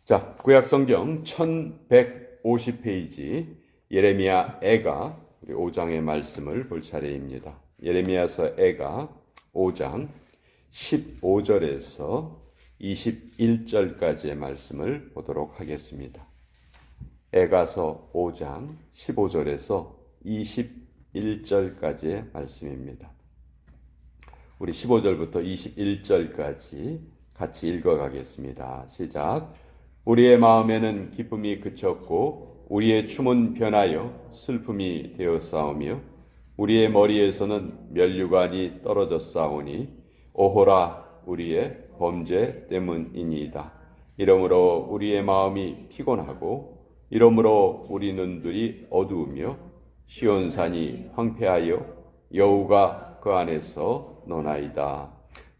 자, 구약성경 1150페이지 예레미야 애가 우리 5장의 말씀을 볼 차례입니다. 예레미야서 애가 5장 15절에서 21절까지의 말씀을 보도록 하겠습니다. 애가서 5장 15절에서 21절까지의 말씀입니다. 우리 15절부터 21절까지 같이 읽어가겠습니다. 시작. 우리의 마음에는 기쁨이 그쳤고 우리의 춤은 변하여 슬픔이 되었사오며 우리의 머리에서는 면류관이 떨어졌사오니 오호라 우리의 범죄 때문이니이다. 이러므로 우리의 마음이 피곤하고 이러므로 우리 눈들이 어두우며 시온산이 황폐하여 여호가 그 안에서 노나이다.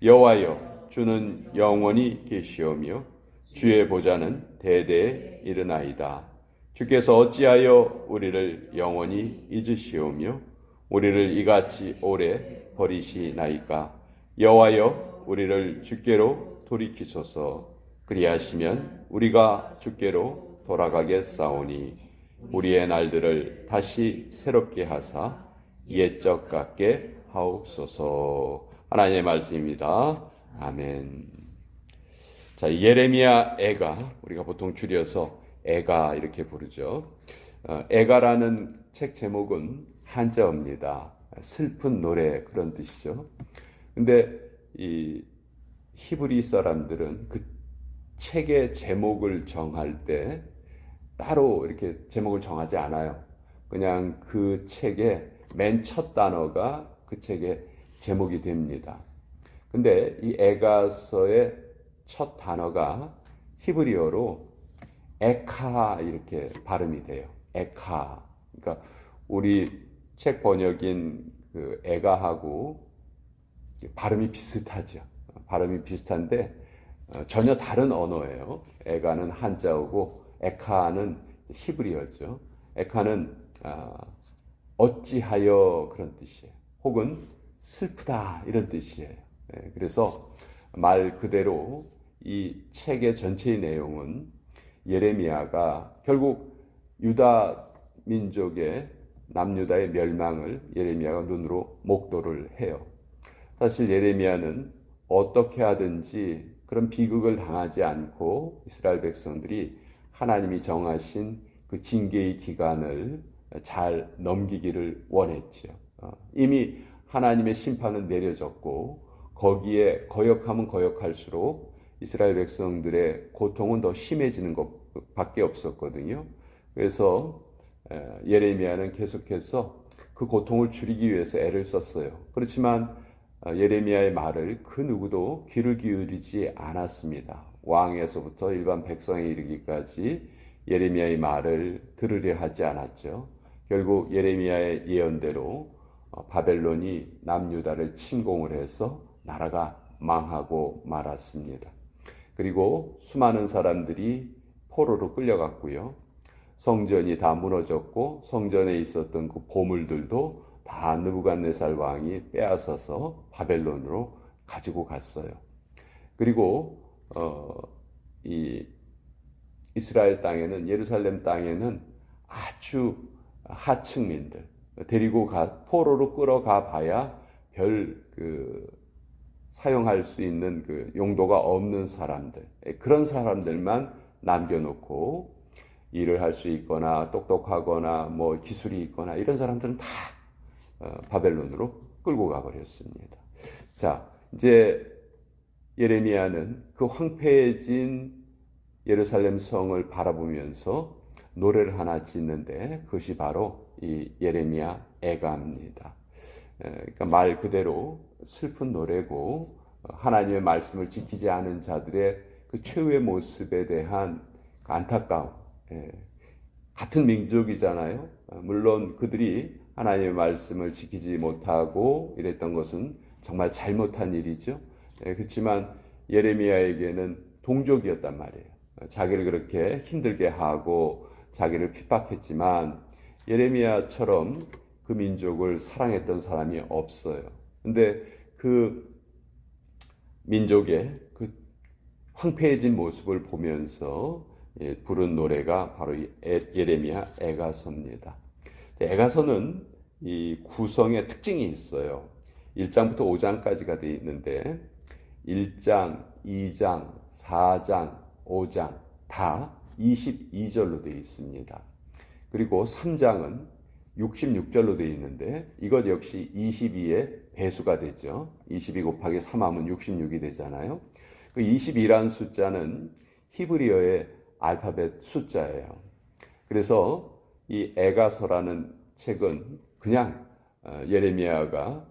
여호와여 주는 영원히 계시오며 주의 보좌는 대대에 이르나이다. 주께서 어찌하여 우리를 영원히 잊으시오며 우리를 이같이 오래 버리시나이까. 여호와여 우리를 주께로 돌이키소서. 그리하시면 우리가 주께로 돌아가겠사오니 우리의 날들을 다시 새롭게 하사 옛적 같게 하옵소서. 하나님의 말씀입니다. 아멘. 자, 예레미야 애가, 우리가 보통 줄여서 애가 이렇게 부르죠. 애가라는 책 제목은 한자어입니다. 슬픈 노래 그런 뜻이죠. 근데 이 히브리 사람들은 그 책의 제목을 정할 때 따로 이렇게 제목을 정하지 않아요. 그냥 그 책의 맨 첫 단어가 그 책의 제목이 됩니다. 근데 이 애가서의 첫 단어가 히브리어로 에카 이렇게 발음이 돼요. 에카. 그러니까 우리 책 번역인 그 애가하고 발음이 비슷하죠. 발음이 비슷한데 전혀 다른 언어예요. 애가는 한자어고 에카는 히브리어죠. 에카는 어찌하여 그런 뜻이에요. 혹은 슬프다 이런 뜻이에요. 그래서 말 그대로 이 책의 전체의 내용은 예레미야가 결국 유다 민족의 남유다의 멸망을 예레미야가 눈으로 목도를 해요. 사실 예레미야는 어떻게 하든지 그런 비극을 당하지 않고 이스라엘 백성들이 하나님이 정하신 그 징계의 기간을 잘 넘기기를 원했죠. 이미 하나님의 심판은 내려졌고 거기에 거역하면 거역할수록 이스라엘 백성들의 고통은 더 심해지는 것밖에 없었거든요. 그래서 예레미야는 계속해서 그 고통을 줄이기 위해서 애를 썼어요. 그렇지만 예레미야의 말을 그 누구도 귀를 기울이지 않았습니다. 왕에서부터 일반 백성에 이르기까지 예레미야의 말을 들으려 하지 않았죠. 결국 예레미야의 예언대로 바벨론이 남유다를 침공을 해서 나라가 망하고 말았습니다. 그리고 수많은 사람들이 포로로 끌려갔고요. 성전이 다 무너졌고 성전에 있었던 그 보물들도 다 느부갓네살 왕이 빼앗아서 바벨론으로 가지고 갔어요. 그리고 이 이스라엘 땅에는 예루살렘 땅에는 아주 하층민들 데리고 포로로 끌어가 봐야 별 사용할 수 있는 그 용도가 없는 사람들, 그런 사람들만 남겨놓고 일을 할 수 있거나 똑똑하거나 뭐 기술이 있거나 이런 사람들은 다 바벨론으로 끌고 가버렸습니다. 자, 이제 예레미야는 그 황폐해진 예루살렘 성을 바라보면서 노래를 하나 짓는데 그것이 바로 이 예레미야 애가입니다. 그러니까 말 그대로 슬픈 노래고 하나님의 말씀을 지키지 않은 자들의 그 최후의 모습에 대한 안타까움. 같은 민족이잖아요. 물론 그들이 하나님의 말씀을 지키지 못하고 이랬던 것은 정말 잘못한 일이죠. 그렇지만 예레미야에게는 동족이었단 말이에요. 자기를 그렇게 힘들게 하고 자기를 핍박했지만 예레미야처럼 그 민족을 사랑했던 사람이 없어요. 근데 그 민족의 그 황폐해진 모습을 보면서 부른 노래가 바로 이 예레미야 애가서입니다. 애가서는 이 구성의 특징이 있어요. 1장부터 5장까지가 되어 있는데 1장, 2장, 4장, 5장 다 22절로 되어 있습니다. 그리고 3장은 66절로 되어 있는데 이것 역시 22의 배수가 되죠. 22 곱하기 3하면 66이 되잖아요. 그 22라는 숫자는 히브리어의 알파벳 숫자예요. 그래서 이 애가서라는 책은 그냥 예레미야가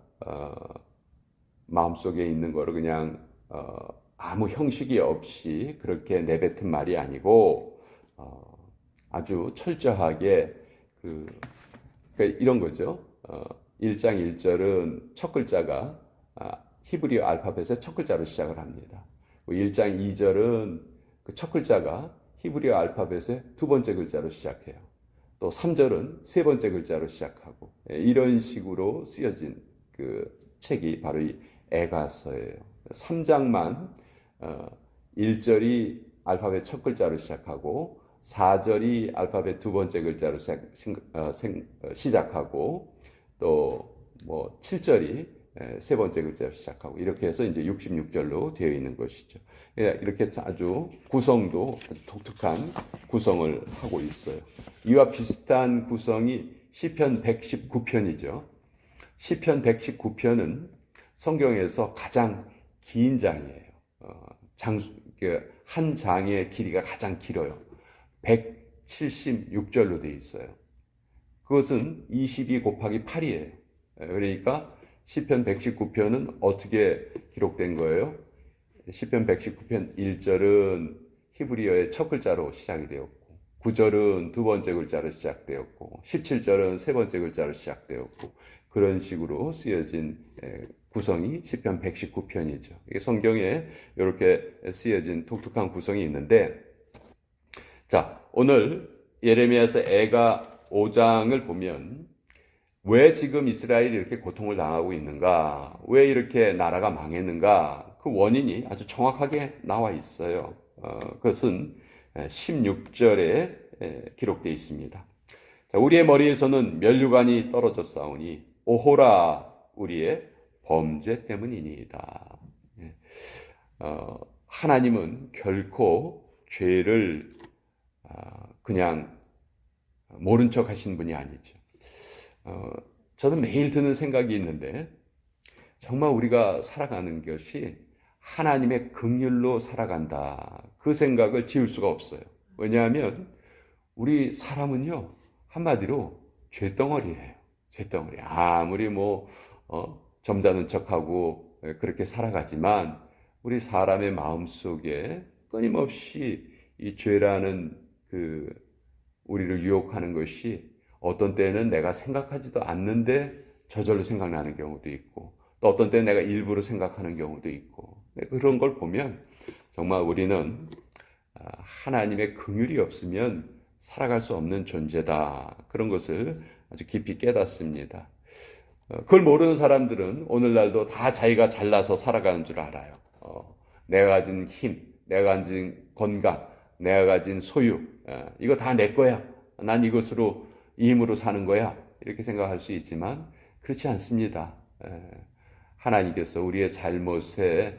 마음속에 있는 거를 그냥 아무 형식이 없이 그렇게 내뱉은 말이 아니고 아주 철저하게 그러니까 이런 거죠. 1장 1절은 첫 글자가 히브리어 알파벳의 첫 글자로 시작을 합니다. 1장 2절은 그 첫 글자가 히브리어 알파벳의 두 번째 글자로 시작해요. 또 3절은 세 번째 글자로 시작하고 이런 식으로 쓰여진 그 책이 바로 이 애가서예요. 3장만 1절이 알파벳 첫 글자로 시작하고 4절이 알파벳 두 번째 글자로 시작하고 또 뭐 7절이 세 번째 글자로 시작하고 이렇게 해서 이제 66절로 되어 있는 것이죠. 이렇게 아주 구성도 아주 독특한 구성을 하고 있어요. 이와 비슷한 구성이 시편 119편이죠. 시편 119편은 성경에서 가장 긴 장이에요. 한 장의 길이가 가장 길어요. 176절로 되어 있어요. 그것은 22 곱하기 8이에요. 그러니까 시편 119편은 어떻게 기록된 거예요? 시편 119편 1절은 히브리어의 첫 글자로 시작이 되었고 9절은 두 번째 글자로 시작되었고 17절은 세 번째 글자로 시작되었고 그런 식으로 쓰여진 구성이 시편 119편이죠. 성경에 이렇게 쓰여진 독특한 구성이 있는데 자, 오늘 예레미야서 애가 5장을 보면 왜 지금 이스라엘이 이렇게 고통을 당하고 있는가? 왜 이렇게 나라가 망했는가? 그 원인이 아주 정확하게 나와 있어요. 그것은 16절에 기록되어 있습니다. 자, 우리의 머리에서는 면류관이 떨어졌사오니 오호라 우리의 범죄 때문이니이다. 하나님은 결코 죄를 그냥 모른 척 하신 분이 아니죠. 저는 매일 드는 생각이 있는데 정말 우리가 살아가는 것이 하나님의 긍휼로 살아간다. 그 생각을 지울 수가 없어요. 왜냐하면 우리 사람은요 한마디로 죄덩어리예요. 죄덩어리. 아무리 점잖은 척하고 그렇게 살아가지만 우리 사람의 마음속에 끊임없이 이 죄라는 우리를 유혹하는 것이 어떤 때는 내가 생각하지도 않는데 저절로 생각나는 경우도 있고 또 어떤 때는 내가 일부러 생각하는 경우도 있고 그런 걸 보면 정말 우리는 하나님의 긍휼이 없으면 살아갈 수 없는 존재다. 그런 것을 아주 깊이 깨닫습니다. 그걸 모르는 사람들은 오늘날도 다 자기가 잘나서 살아가는 줄 알아요. 내가 가진 힘, 내가 가진 건강, 내가 가진 소유, 이거 다 내 거야. 난 이것으로 이 힘으로 사는 거야. 이렇게 생각할 수 있지만 그렇지 않습니다. 하나님께서 우리의 잘못에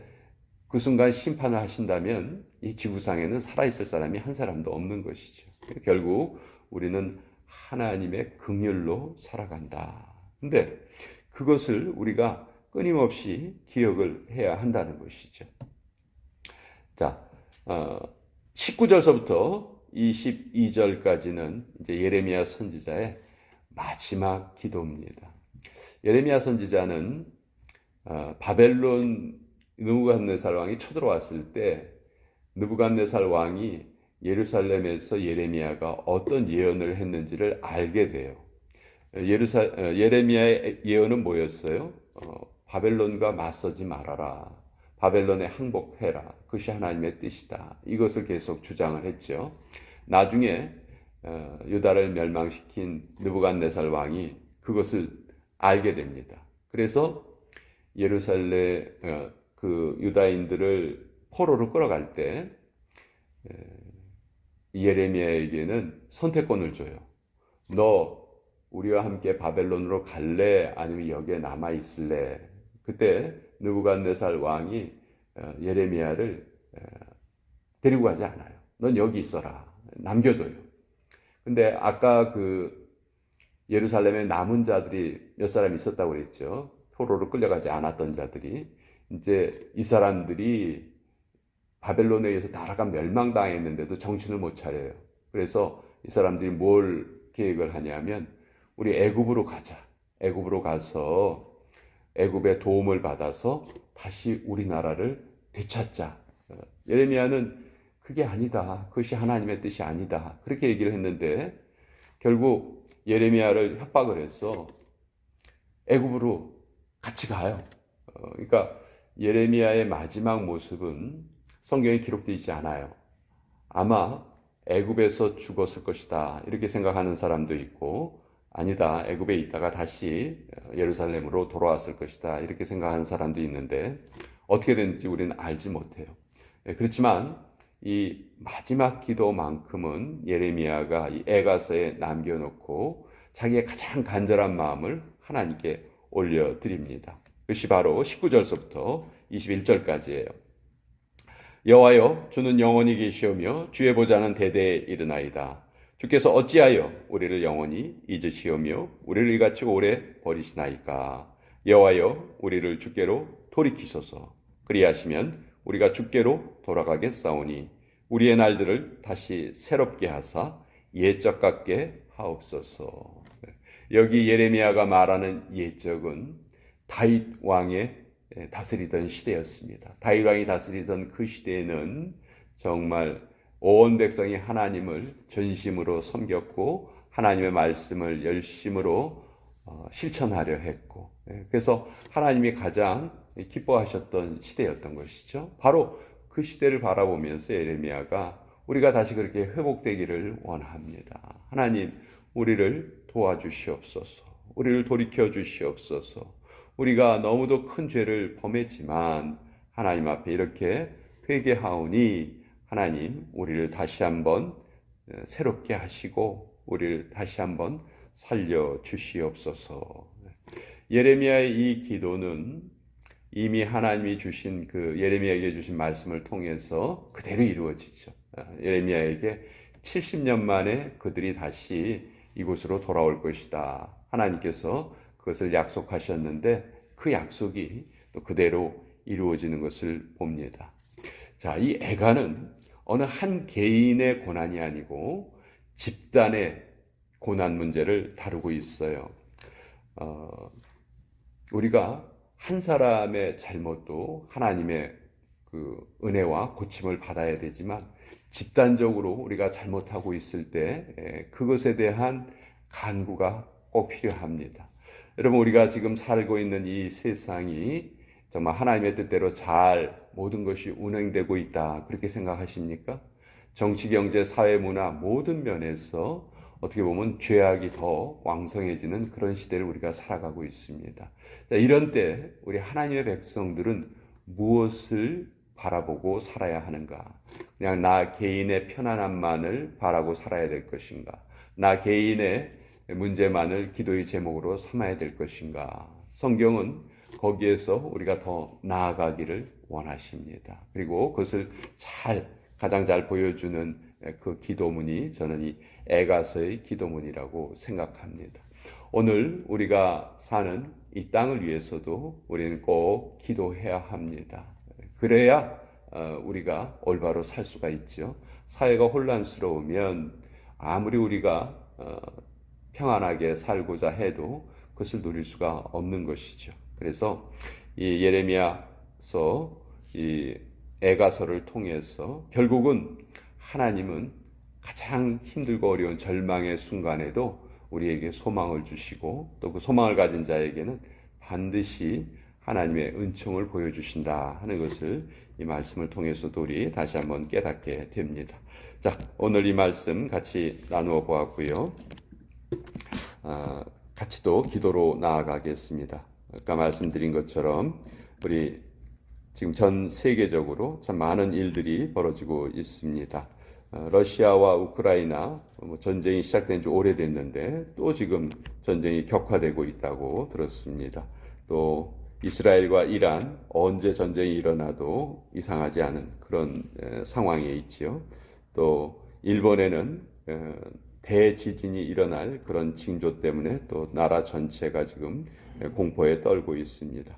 그 순간 심판을 하신다면 이 지구상에는 살아있을 사람이 한 사람도 없는 것이죠. 결국 우리는 하나님의 긍휼로 살아간다. 근데 그것을 우리가 끊임없이 기억을 해야 한다는 것이죠. 자, 19절서부터 22절까지는 이제 예레미야 선지자의 마지막 기도입니다. 예레미야 선지자는 바벨론 느부갓네살 왕이 쳐들어왔을 때 느부갓네살 왕이 예루살렘에서 예레미야가 어떤 예언을 했는지를 알게 돼요. 예레미야의 예언은 뭐였어요? 바벨론과 맞서지 말아라. 바벨론에 항복해라. 그것이 하나님의 뜻이다. 이것을 계속 주장을 했죠. 나중에 유다를 멸망시킨 느부갓네살 왕이 그것을 알게 됩니다. 그래서 예루살렘 그 유다인들을 포로로 끌어갈 때 예레미야에게는 선택권을 줘요. 너 우리와 함께 바벨론으로 갈래? 아니면 여기에 남아 있을래? 그때 느부갓네살 왕이 예레미야를 데리고 가지 않아요. 넌 여기 있어라. 남겨둬요. 근데 아까 그 예루살렘에 남은 자들이 몇 사람 있었다고 그랬죠. 포로로 끌려가지 않았던 자들이. 이제 이 사람들이 바벨론에 의해서 나라가 멸망당했는데도 정신을 못 차려요. 그래서 이 사람들이 뭘 계획을 하냐면 우리 애굽으로 가자. 애굽으로 가서 애굽의 도움을 받아서 다시 우리나라를 되찾자. 예레미야는 그게 아니다. 그것이 하나님의 뜻이 아니다. 그렇게 얘기를 했는데 결국 예레미야를 협박을 해서 애굽으로 같이 가요. 그러니까 예레미야의 마지막 모습은 성경에 기록되어 있지 않아요. 아마 애굽에서 죽었을 것이다. 이렇게 생각하는 사람도 있고 아니다. 애굽에 있다가 다시 예루살렘으로 돌아왔을 것이다. 이렇게 생각하는 사람도 있는데 어떻게 됐는지 우리는 알지 못해요. 그렇지만 이 마지막 기도만큼은 예레미야가 이 애가서에 남겨놓고 자기의 가장 간절한 마음을 하나님께 올려드립니다. 그것이 바로 19절서부터 21절까지예요. 여호와여, 주는 영원히 계시오며 주의 보좌는 대대에 이르나이다. 주께서 어찌하여 우리를 영원히 잊으시오며 우리를 이같이 오래 버리시나이까. 여호와여, 우리를 주께로 돌이키소서. 그리하시면 우리가 주께로 돌아가겠사오니 우리의 날들을 다시 새롭게 하사 옛적 같게 하옵소서. 여기 예레미야가 말하는 옛적은 다윗 왕의 다스리던 시대였습니다. 다윗 왕이 다스리던 그 시대에는 정말 온 백성이 하나님을 전심으로 섬겼고 하나님의 말씀을 열심으로 실천하려 했고, 그래서 하나님이 가장 기뻐하셨던 시대였던 것이죠. 바로 그 시대를 바라보면서 예레미야가 우리가 다시 그렇게 회복되기를 원합니다. 하나님, 우리를 도와주시옵소서. 우리를 돌이켜 주시옵소서. 우리가 너무도 큰 죄를 범했지만 하나님 앞에 이렇게 회개하오니 하나님, 우리를 다시 한번 새롭게 하시고 우리를 다시 한번 살려 주시옵소서. 예레미야의 이 기도는 이미 하나님이 주신 그 예레미야에게 주신 말씀을 통해서 그대로 이루어지죠. 예레미야에게 70년 만에 그들이 다시 이곳으로 돌아올 것이다. 하나님께서 그것을 약속하셨는데 그 약속이 또 그대로 이루어지는 것을 봅니다. 자, 이 애가는 어느 한 개인의 고난이 아니고 집단의 고난 문제를 다루고 있어요. 우리가 한 사람의 잘못도 하나님의 그 은혜와 고침을 받아야 되지만 집단적으로 우리가 잘못하고 있을 때 그것에 대한 간구가 꼭 필요합니다. 여러분, 우리가 지금 살고 있는 이 세상이 정말 하나님의 뜻대로 잘 모든 것이 운행되고 있다, 그렇게 생각하십니까? 정치, 경제, 사회, 문화 모든 면에서 어떻게 보면 죄악이 더 왕성해지는 그런 시대를 우리가 살아가고 있습니다. 자, 이런 때 우리 하나님의 백성들은 무엇을 바라보고 살아야 하는가? 그냥 나 개인의 편안함만을 바라고 살아야 될 것인가? 나 개인의 문제만을 기도의 제목으로 삼아야 될 것인가? 성경은 거기에서 우리가 더 나아가기를 원하십니다. 그리고 그것을 가장 잘 보여주는 그 기도문이 저는 이 애가서의 기도문이라고 생각합니다. 오늘 우리가 사는 이 땅을 위해서도 우리는 꼭 기도해야 합니다. 그래야 우리가 올바로 살 수가 있죠. 사회가 혼란스러우면 아무리 우리가 평안하게 살고자 해도 그것을 누릴 수가 없는 것이죠. 그래서 이 예레미야서 이 애가서를 통해서 결국은 하나님은 가장 힘들고 어려운 절망의 순간에도 우리에게 소망을 주시고 또 그 소망을 가진 자에게는 반드시 하나님의 은총을 보여주신다 하는 것을 이 말씀을 통해서도 우리 다시 한번 깨닫게 됩니다. 자, 오늘 이 말씀 같이 나누어 보았고요. 같이 또 기도로 나아가겠습니다. 아까 말씀드린 것처럼 우리 지금 전 세계적으로 참 많은 일들이 벌어지고 있습니다. 러시아와 우크라이나 전쟁이 시작된 지 오래됐는데 또 지금 전쟁이 격화되고 있다고 들었습니다. 또 이스라엘과 이란 언제 전쟁이 일어나도 이상하지 않은 그런 상황에 있지요. 또 일본에는 대지진이 일어날 그런 징조 때문에 또 나라 전체가 지금 공포에 떨고 있습니다.